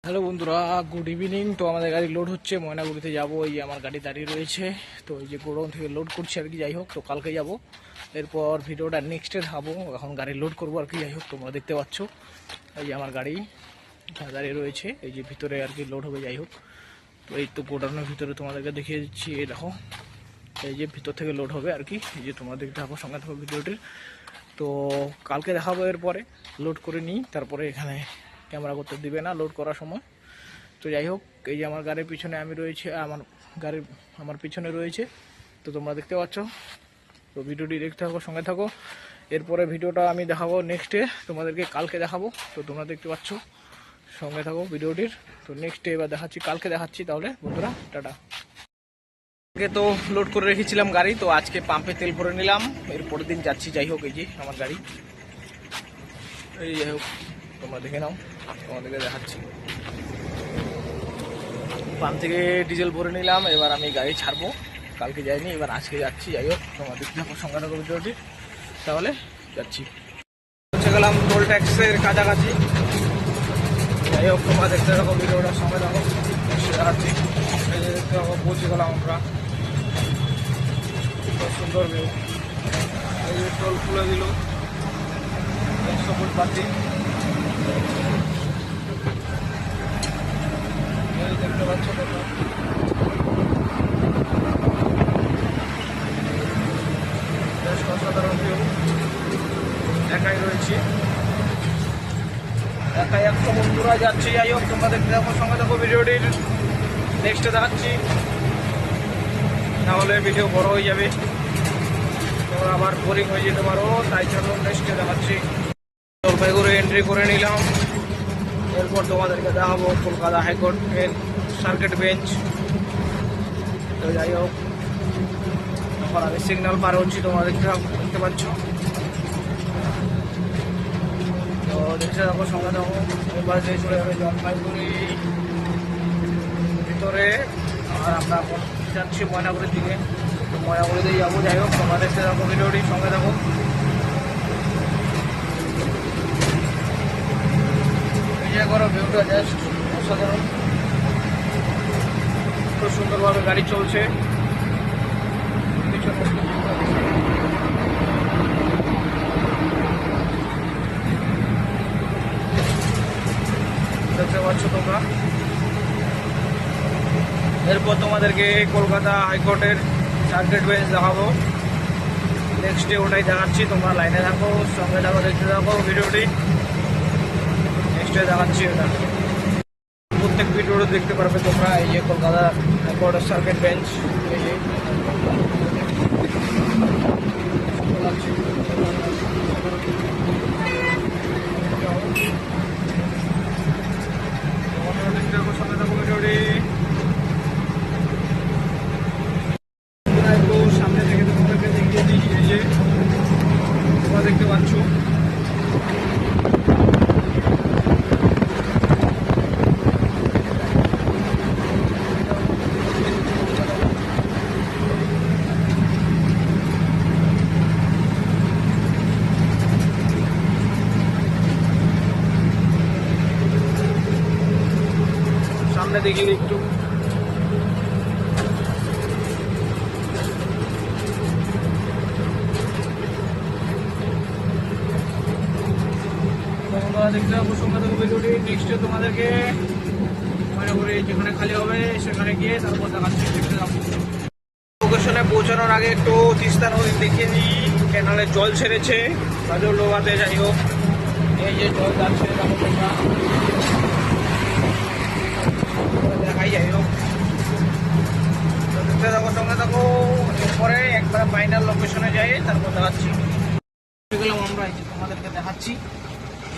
Hello বন্ধুরা, good evening. তো আমাদের গাড়ি লোড হচ্ছে, ময়নাগুড়িতে যাবো। এই আমার গাড়ি দাঁড়িয়ে রয়েছে, তো এই যে গোডাউন থেকে লোড করছি আর কি। যাই হোক, তো কালকে যাব, এরপর ভিডিওটা নেক্সটে ধাবো। এখন গাড়ি লোড করবো আর কি। যাই হোক, তোমরা দেখতে পাচ্ছ এই যে আমার গাড়ি দাঁড়িয়ে রয়েছে, এই যে ভিতরে আর কি লোড হবে। যাই হোক, তো এই তো গোডাউনের ভিতরে তোমাদেরকে দেখিয়ে দিচ্ছি। এই দেখো, এই যে ভিতর থেকে লোড হবে আর কি। এই যে তোমরা দেখতে থাকো, সঙ্গে থাকো ভিডিওটির। তো কালকে দেখাবো, এরপরে লোড করে নিই, তারপরে এখানে ক্যামেরা করতে দিবে না লোড করার সময়। তো যাই হোক, এই যে আমার গাড়ির পিছনে আমি রয়েছে, আমার পিছনে রয়েছে, তো তোমরা দেখতে পাচ্ছ। তো ভিডিওটি দেখতে থাকো, সঙ্গে থাকো। এরপরে ভিডিওটা আমি দেখাবো নেক্সটে, তোমাদেরকে কালকে দেখাবো। তো তোমরা দেখতে পাচ্ছ, সঙ্গে থাকো ভিডিওটির। তো নেক্সটে এবার দেখাচ্ছি, কালকে দেখাচ্ছি। তাহলে বন্ধুরা, টাটা। আজকে তো লোড করে রেখেছিলাম গাড়ি, তো আজকে পাম্পে তেল ভরে নিলাম, এরপরের দিন যাচ্ছি। যাই হোক, এই যে আমার গাড়ি, এই যাই হোক, তোমরা দেখে নাও, তোমাদেরকে দেখাচ্ছি। পাম্প থেকে ডিজেল ভরে নিলাম, এবার আমি গাড়ি ছাড়বো। কালকে যাইনি, এবার আজকে যাচ্ছি। যাই হোক, তোমার দেখতে থাকো, সঙ্গে থাকো ভিডিওটি। তাহলে যাচ্ছি, পৌঁছে গেলাম টোল ট্যাক্সের কাছাকাছি। যাই হোক, তোমরা দেখতে থাকো ভিডিওটার সঙ্গে থাকো, দেখাচ্ছি। এই যে দেখতে থাকো, পৌঁছে গেলাম আমরা। খুব সুন্দর ভিউ। এই যে টোল খুলে দিল, 100 ফুট বাতি। দেখতে পাচ্ছ তোমরা, বেশ অসাধারণ ভিউ। একাই রয়েছি, একাই 100 বন্ধুরা যাচ্ছি। যাই হোক, তোমরা দেখতে থাকো, সঙ্গে থাকো ভিডিওটির। নেক্সটে দেখাচ্ছি, তাহলে ভিডিও বড় হয়ে যাবে, তোমরা আবার বোরিং হয়ে যেতে পারো, তাই জন্য নেক্সটে দেখাচ্ছি। জলপাইগুড়ি এন্ট্রি করে নিলাম, এরপর তোমাদেরকে দেখাবো কলকাতা হাইকোর্টের সার্কিট বেঞ্চ। তো যাই হোক, এখন আমি সিগন্যাল পার হচ্ছি, তোমরা দেখতে পাচ্ছ। তো দেখতে থাকো, সঙ্গে থাকো। এবার যে চলে যাবে জলপাইগুড়ি ভিতরে, আর আমরা এখন যাচ্ছি ময়নাগুড়ির দিকে। তো ময়নাগুড়িতেই যাবো। যাই হোক, তোমরা দেখতে থাকো ভিডিওটি, সঙ্গে থাকো। এনজয় করো ভিউটা, জাস্ট অসাধারণ। খুব সুন্দরভাবে গাড়ি চলছে। দেখতে পাচ্ছ তোমরা। এরপর তোমাদেরকে কলকাতা হাইকোর্টের সার্কিট বেঞ্চ দেখাবো। নেক্সটে ওটাই দেখাচ্ছি, তোমরা লাইনে থাকো, সঙ্গে থাকো, দেখতে থাকো ভিডিওটি। নেক্সটে দেখাচ্ছি ওটা, প্রত্যেক ভিডিওটা দেখতে পারবে তোমরা। এই যে কলকাতা হাইকোর্টের সার্কিট বেঞ্চ, এই যে সঙ্গে থাকো ভিডিওটি। সামনে থেকে তোমাদেরকে দেখিয়ে দিই, এই যে তোমরা দেখতে পাচ্ছ। সামনে দেখিয়ে দিই একটু। দেখতে পাবো, সঙ্গে থাকো ভিডিওটি। নেক্সটে তোমাদেরকে মনে করে যেখানে খালি হবে সেখানে গিয়ে তারপর দেখাচ্ছি। দেখতে যাবো। লোকেশনে পৌঁছানোর আগে একটু তিস্তা নদী দেখিয়ে দিই। ক্যানালে জল ছেড়েছে গাজর লোহাতে। যাই হোক, এই যে জল যাচ্ছে, দেখো তোমরা, দেখাই। যাই হোক, দেখতে থাকো, সঙ্গে থাকো। এরপরে একবার ফাইনাল লোকেশনে যাই, তারপর দেখাচ্ছি। গেলাম আমরা, এই যে তোমাদেরকে দেখাচ্ছি।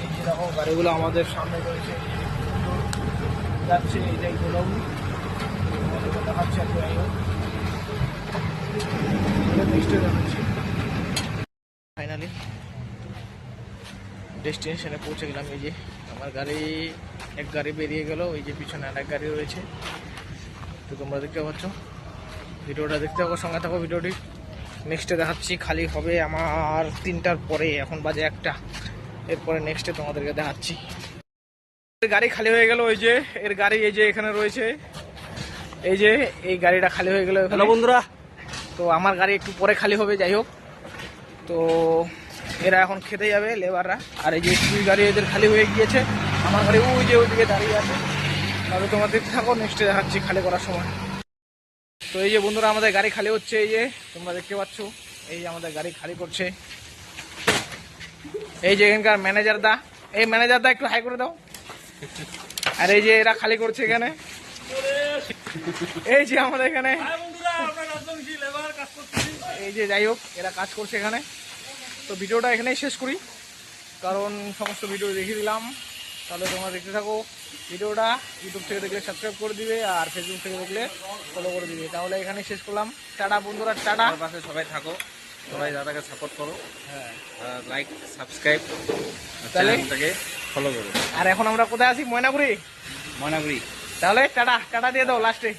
এই যে দেখো, গাড়িগুলো আমাদের সামনে রয়েছে, যাচ্ছে। এইটাই গোলাম, তোমাদেরকে দেখাচ্ছি আর কি। যাই হোক, নেক্সটে দেখাচ্ছি। ফাইনালি ডেস্টিনেশনে পৌঁছে গেলাম। এই যে আমার গাড়ি, এক গাড়ি বেরিয়ে গেল, ওই যে পিছনে আর এক গাড়ি রয়েছে। তো তোমরা দেখতে পাচ্ছ, ভিডিওটা দেখতে থাকো, সঙ্গে থাকো ভিডিওটি। নেক্সটে দেখাচ্ছি, খালি হবে আমার 3টার পরে, এখন বাজে 1টা। এরপরে নেক্সটে তোমাদেরকে দেখাচ্ছি। গাড়ি খালি হয়ে গেল, ওই যে এর গাড়ি এই যে এখানে রয়েছে, এই যে এই গাড়িটা খালি হয়ে গেল এখানে বন্ধুরা। তো আমার গাড়ি একটু পরে খালি হবে, যাই হোক। তো এরা এখন খেতে যাবে লেবাররা, আর এই যে দুই গাড়ি এদের খালি হয়ে গিয়েছে, আমার গাড়ি ওই যে ওইদিকে দাঁড়িয়ে আছে। তাহলে তোমার দেখতে থাকো, নেক্সটে দেখাচ্ছি খালি করার সময়। তো এই যে বন্ধুরা আমাদের গাড়ি খালি হচ্ছে, এই যে তোমরা দেখতে পাচ্ছ, এই যে আমাদের গাড়ি খালি করছে। এই যে এখানকার ম্যানেজার দা, এই ম্যানেজার দা একটু হাই করে দাও। আর এই যে এরা খালি করছে এখানে, এই যে আমাদের এখানে এই যে, যাই হোক এরা কাজ করছে এখানে। তো ভিডিওটা এখানেই শেষ করি, কারণ সমস্ত ভিডিও দেখিয়ে দিলাম। তাহলে তোমরা দেখতে থাকো ভিডিওটা। ইউটিউব থেকে দেখলে সাবস্ক্রাইব করে দিবে, আর ফেসবুক থেকে দেখলে ফলো করে দিবে। তাহলে এখানে শেষ করলাম, টাটা বন্ধুরা, টাটা। পাশে সবাই থাকো, সবাই দাদাকে সাপোর্ট করো, হ্যাঁ, লাইক সাবস্ক্রাইব চ্যানেলটাকে ফলো করো। আর এখন আমরা কোথায় আছি? ময়নাগুড়ি। ময়নাগুড়ি। তাহলে টাটা, টাটা দিয়ে দাও লাস্টে।